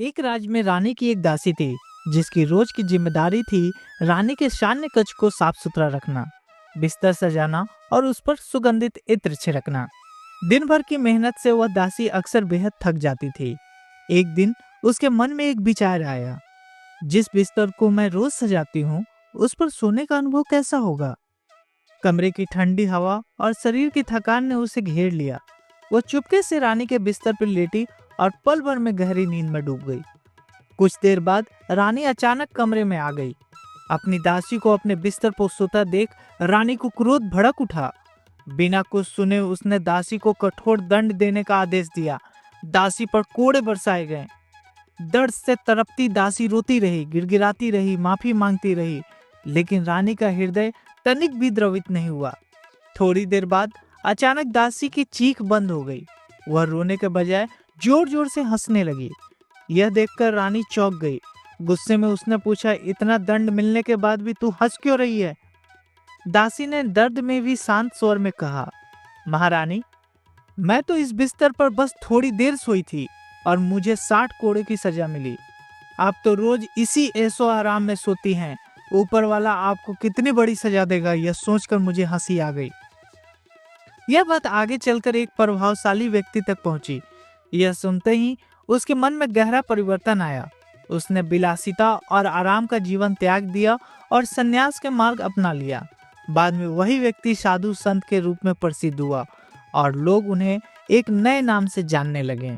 एक राज्य में रानी की एक दासी थी जिसकी रोज की जिम्मेदारी थी रानी के शान्य कक्ष को साफ सुथरा रखना, बिस्तर सजाना और उस पर सुगंधित इत्र छिड़कना। दिन भर की मेहनत से वह दासी अक्सर बेहद थक जाती थी। एक दिन उसके मन में एक विचार आया, जिस बिस्तर को मैं रोज सजाती हूँ उस पर सोने का अनुभव कैसा होगा। कमरे की ठंडी हवा और शरीर की थकान ने उसे घेर लिया। वह चुपके से रानी के बिस्तर पर लेटी और पल भर में गहरी नींद में डूब गई। कुछ देर बाद रानी अचानक कमरे में आ गई। अपनी दासी को अपने बिस्तर पर सोता देख रानी को क्रोध भड़क उठा। बिना कुछ सुने उसने दासी को कठोर दंड देने का आदेश दिया। दासी पर कोड़े बरसाए गए। दर्द से तड़पती दासी रोती रही, गिड़गिड़ाती रही, माफी मांगती रही, लेकिन रानी का हृदय तनिक भी द्रवित नहीं हुआ। थोड़ी देर बाद अचानक दासी की चीख बंद हो गई। वह रोने के बजाय जोर जोर से हंसने लगी। यह देखकर रानी चौंक गई। गुस्से में उसने पूछा, इतना दंड मिलने के बाद भी तू हंस क्यों रही है? दासी ने दर्द में भी शांत स्वर में कहा, महारानी, मैं तो इस बिस्तर पर बस थोड़ी देर सोई थी और मुझे 60 कोड़े की सजा मिली। आप तो रोज इसी ऐशो आराम में सोती हैं। ऊपर वाला आपको कितनी बड़ी सजा देगा, यह सोचकर मुझे हंसी आ गई। यह बात आगे चलकर एक प्रभावशाली व्यक्ति तक पहुंची। यह सुनते ही उसके मन में गहरा परिवर्तन आया। उसने विलासिता और आराम का जीवन त्याग दिया और संन्यास के मार्ग अपना लिया। बाद में वही व्यक्ति साधु संत के रूप में प्रसिद्ध हुआ और लोग उन्हें एक नए नाम से जानने लगे।